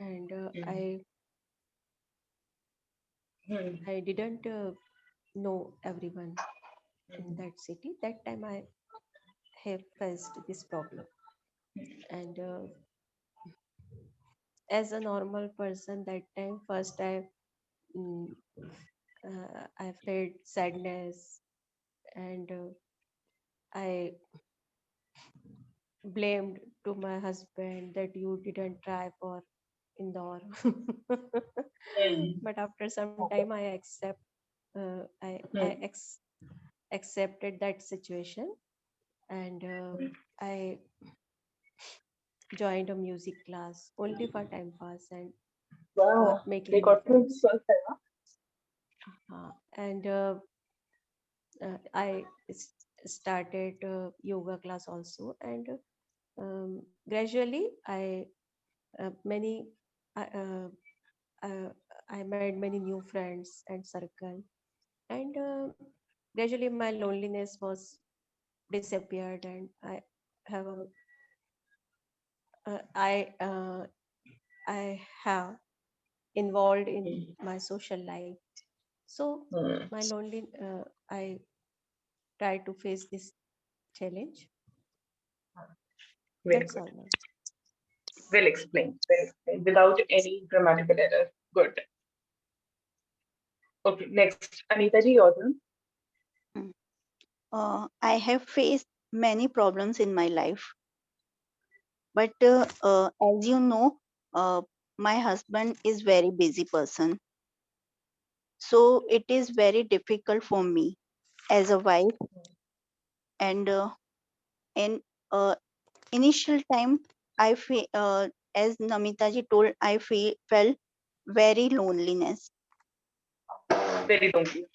and Hmm. Hmm. I didn't know everyone in Hmm. that city. That time I have faced this problem, and as a normal person, that time first mm, I felt sadness, and I blamed to my husband that you didn't try for Indore. Hmm. But after some time, Okay. I Hmm. accepted that situation, and I joined a music class only for time pass and for Wow. They making new got through the friends. first time, huh? And I started yoga class also, and gradually many I, uh, I made many new friends and circle, and gradually my loneliness was disappeared, and have a uh, I uh, I have involved in Hmm. my social life. So Hmm. my lonely I try to face this challenge. Very That's good. all, ma'am. Well explained. Well explained. Without any grammatical error. Good. Okay. Next, Anita ji, your turn. Mm. I have faced many problems in my life, but as you know, uh, my husband is very busy person, so it is very difficult for me as a wife. And in initial time, as Namita ji told, felt very loneliness. Very lonely.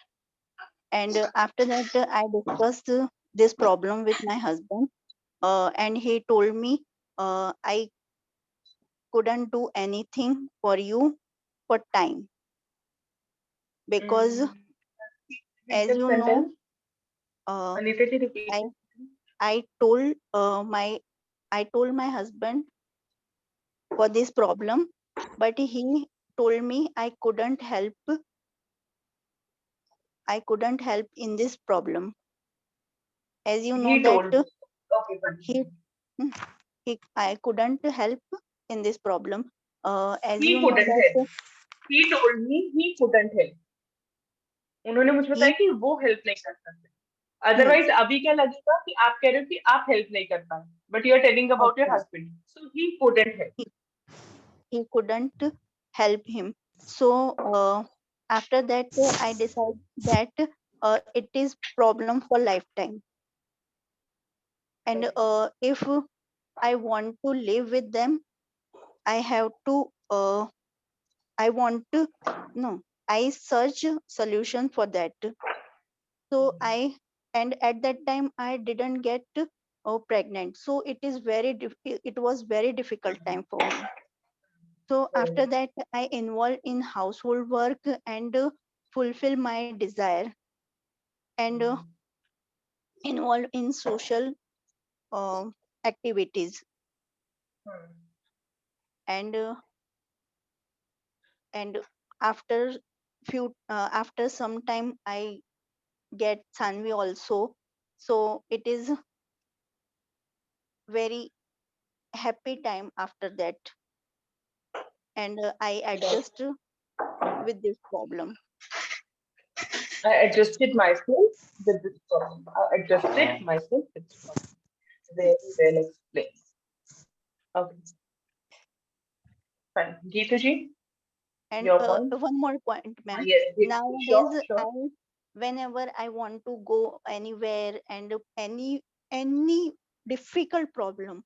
And after that, I discussed this problem with my husband, and he told me I couldn't do anything for you for time, because Mm. Repeat as that you know, sentence. uh, Anita ji, repeat I it. I told my husband for this problem, but he told me I couldn't help in this problem. As you know He that told. Okay, he, continue. I couldn't help in this problem. As He you know couldn't help. that He told me he couldn't help. उन्होंने मुझे बताया he कि वो help नहीं कर सकते. yes, otherwise अभी क्या लगेगा कि आप कह रहे हो कि आप हेल्प नहीं कर पाए. But you are telling about your actually husband. So he couldn't help. he, he couldn't help him. So after that, I decided that it is problem for lifetime, and if I want to live with them, I have to. I want to no. I search solution for that. So and at that time I didn't get pregnant. So it was very difficult time for me. So after that, I involved in household work and fulfill my desire, and involved in social uh, activities. And and after after some time, I get Sanvi also. So it is very happy time after that, and I adjust with this problem. I adjusted myself with this problem. I adjusted myself with this problem. Very well explained. Okay, fine. Geeta ji, And your point? one more point, ma'am. Yes, Nowadays, sure, sure. whenever I want to go anywhere and any difficult problem,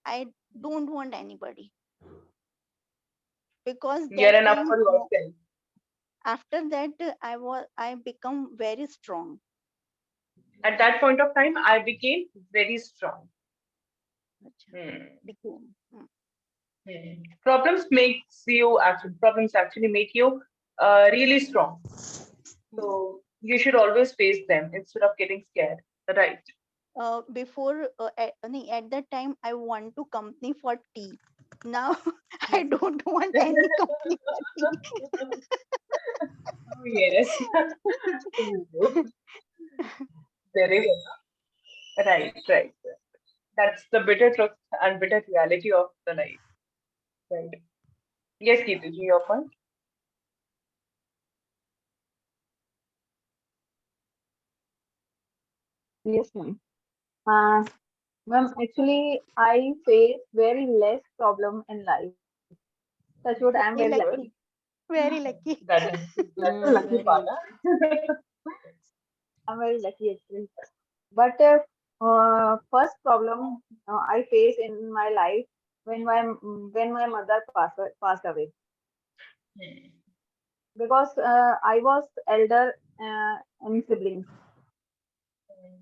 I don't want anybody, because You're that enough time for yourself. after that I become very strong. At that point of time, I became very strong. Acha, Hmm. became. Hmm. Problems actually make you really strong. Hmm. So you should always face them instead of getting scared. Right. Before at that time I want to company for tea, Now I Yes. don't want any complicating. Oh, yes. We do. There is right, right. That's the bitter truth and bitter reality of the life. Right. Yes, Keerti, your point. Yes, ma'am. Uh, Ma'am, actually, I face very less problem in life. That's what I'm very Very lucky. lucky. Very lucky. That's the lucky part. Very Huh? I'm very lucky actually. But first problem I face in my life when my mother passed away because I was elder in siblings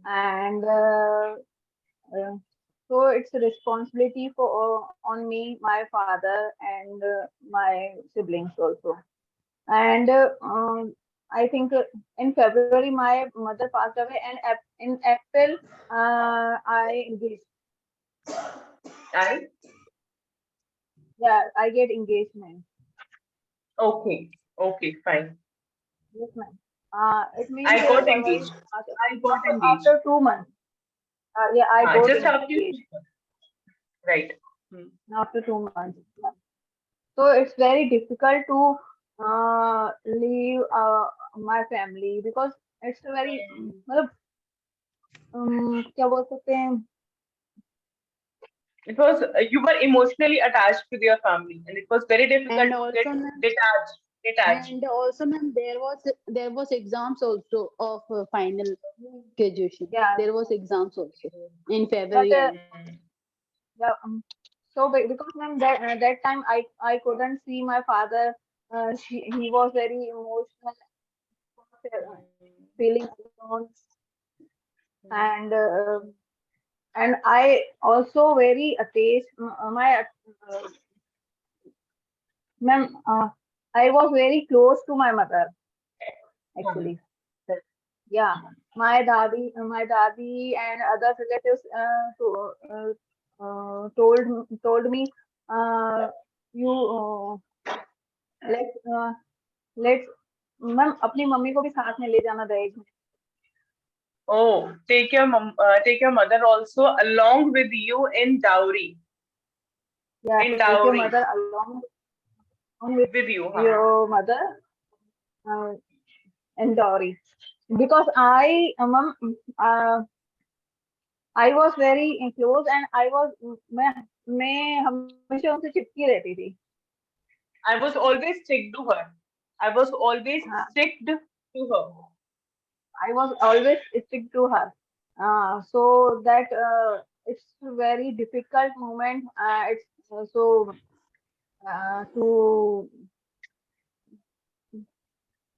and uh, so it's a responsibility for on me, my father, and my siblings also. And I think in February my mother passed away, and in April I engaged. I Yeah, I get engagement. okay, okay, fine. Yes, ma'am. It means I got one very engaged. I got engaged. after 2 months. Yeah, I got Just after engaged right. Hmm. after 2 months. So it's very difficult to leave my family because it's a very मतलब क्या बोल सकते हैं It was you were emotionally attached to your family, and it was very difficult And to get also, ma'am, detached. Detached. there was exams also of final graduation. yeah, There was exams also in but February end. Hmm. yeah, so because ma'am that time I couldn't see my father. He was very emotional, feeling alone, and I also very attached. My ma'am, I was very close to my mother Hmm. actually. Yeah, my daddy and other relatives told me uh, you let let's ma'am अपनी mummy को भी साथ में ले जाना दहेज में. Oh, take your mother also along with you in dowry. Yeah, In take your dowry mother along with with you, huh? your mother uh, and dowry because ma'am uh, I was very close and मैं हमेशा उनसे चिपकी रहती थी. I was always stick to her. I was always हाँ, sticked to her. I was always stick to her. So that it's a very difficult moment. It's so to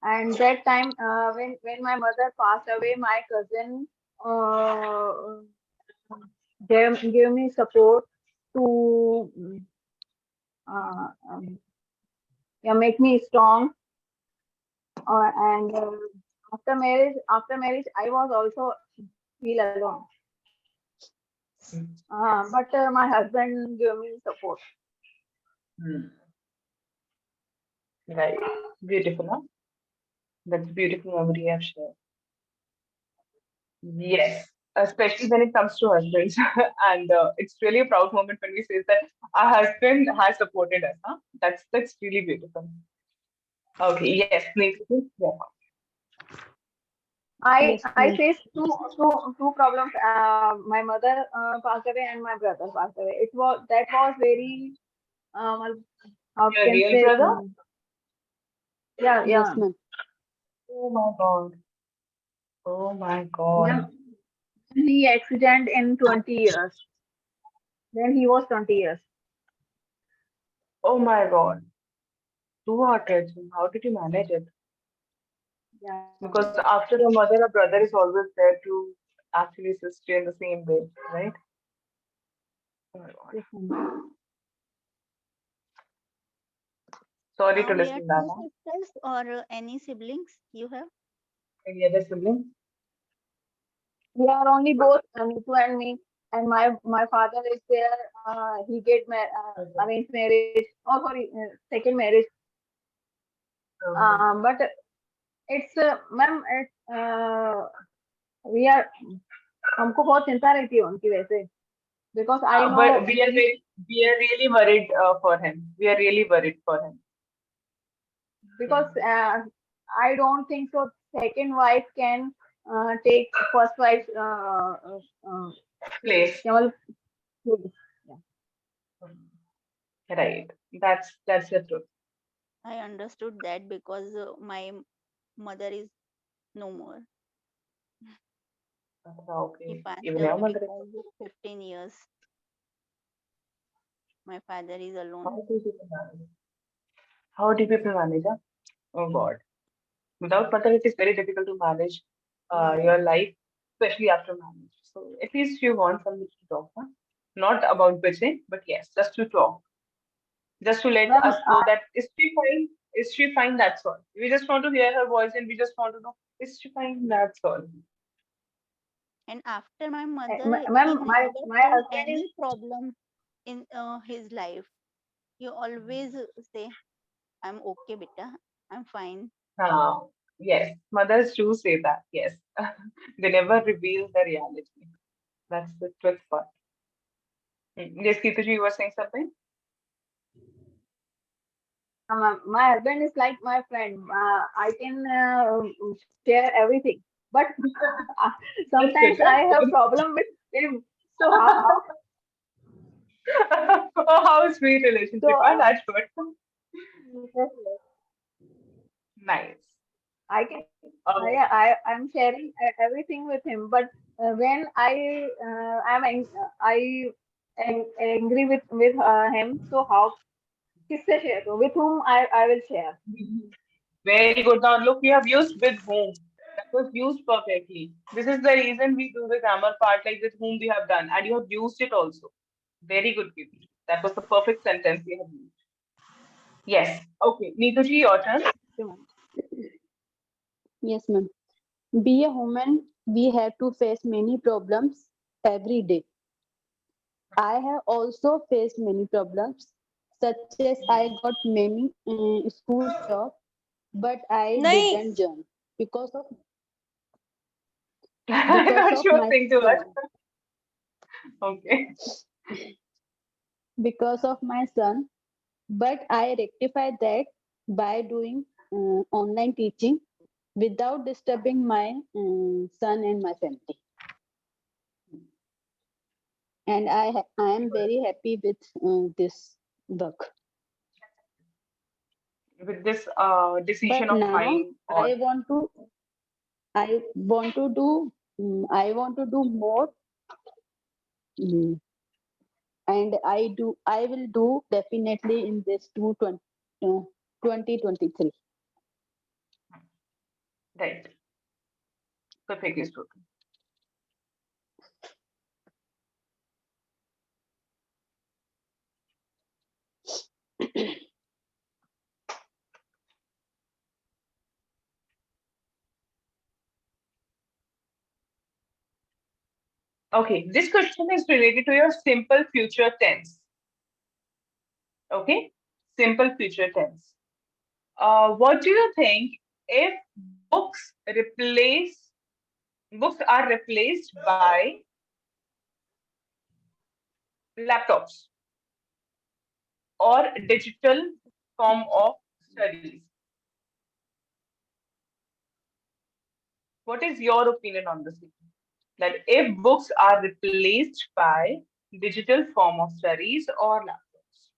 and that time when my mother passed away, my cousin uh, gave me support to um, yeah, make me strong. And after marriage, I was also feel alone. But my husband gave me support. Hmm. Right. Beautiful, huh? That's a beautiful memory you have shared. Yes, especially when it comes to husbands, and it's really a proud moment when we say that our husband has supported us. Huh? That's really beautiful. Okay. Yes, Neeti, yeah. Yes, I ma'am. faced two problems. My mother passed away and my brother passed away. That was very how Your can real say brother? yeah, Yes, yeah. ma'am. Oh my God. Oh my Then God. he accident in 20 years. Then he was 20 years. Oh my God. Two hearted. How did you manage it? Yeah. Because after a mother, a brother is always there to actually assist you in the same way, right? Oh my God. Yes, ma'am. Sorry to We are listen that. two Huh? sisters or any siblings you have? Any other sibling? We are only both Nitu and me. and my father is there. He get Okay. arranged marriage. Oh, sorry, second marriage. Okay. But it's ma'am, we are हमको बहुत चिंता रहती है उनकी वैसे because I know But he we are really worried for him. We are really worried for him. because Hmm. I don't think so. Second wife can take first wife Place. क्या बोल- yeah. Hmm. Right. That's the truth. I understood that because my mother is no more. He Okay. passed Even your away mother is because of 15 years. My father is how alone. do people manage? How do people manage? Huh? Oh God. Without mother, it is very difficult to manage your life, especially after marriage. So at least you want somebody to talk, huh? Not about bitching, but yes, just to talk, just to let Ma'am, us know that is she fine? Is she fine? That's all. We just want to hear her voice and we just want to know is she fine? That's all. And after my mother, he ma'am, never my faced husband is any problem in his life. He always say, "I'm okay, beta. I'm fine." Ah, yes, mothers do say that. Yes, they never reveal the reality. That's the truth part. Yes, Ketuji, you were saying something? my husband is like my friend. I can share everything, but That's sometimes good. I That's have good. problem with him. So how Oh, how sweet so relationship. Ah, that's good. Nice. I can Oh, I'm sharing everything with him, but when I am angry with him, so how किससे share करूं? With whom I will share? very good. Now look, you have used with whom. That was used perfectly. This is the reason we do the grammar part like with whom we have done, and you have used it also. Very good, Kirti. That was the perfect sentence you have used. Yes. Okay, Neetuji, your turn. Okay, ma'am. Yes, ma'am. Be a woman, we have to face many problems every day. I have also faced many problems, such as I got many school job, but I नहीं. didn't join because of I because thought of you were my saying too much. son. Okay. Because of my son, but I rectified that by doing online teaching without disturbing my son and my family. And I am very happy with this work. With this decision But of now mine, or I want to do more, mm, and I will do definitely in this 2023. right, perfectly spoken. Okay, this question is related to your simple future tense. Okay, simple future tense. What do you think if books replace books are replaced by laptops or digital form of studies? What is your opinion on this? That if books are replaced by digital form of studies or laptops?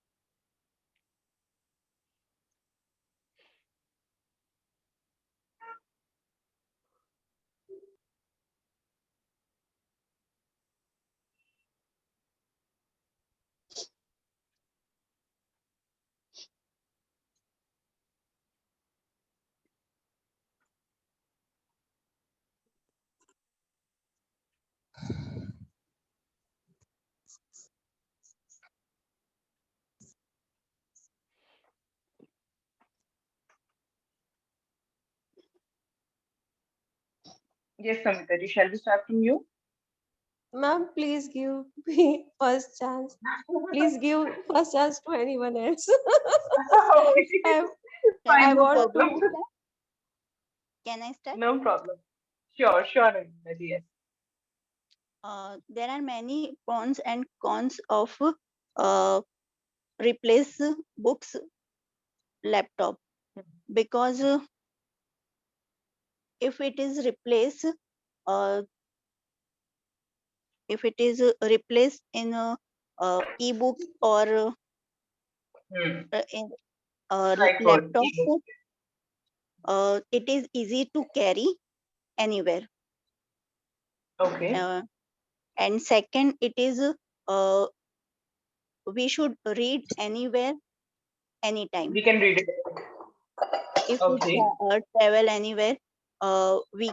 Yes, Samita, shall we start from you? Ma'am, please give me first chance. Please give first chance to anyone else. Okay, I, can I fine, I no want can problem. I to. start? Can I start? No problem. Sure, sure, Anurag, yes. There are many pros and cons of uh, replace books laptop, because if it is replaced, uh, if it is replaced in ebooks or Hmm. in iPhone, laptop, ebook. it is easy to carry anywhere. Okay, Uh, and second, it is uh, we should read anywhere, anytime. we can read it. If we Okay. travel anywhere, we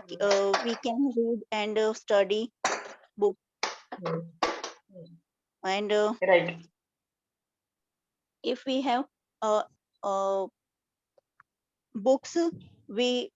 can read and study book. Hmm. Hmm. And Right. if we have uh, uh, books, we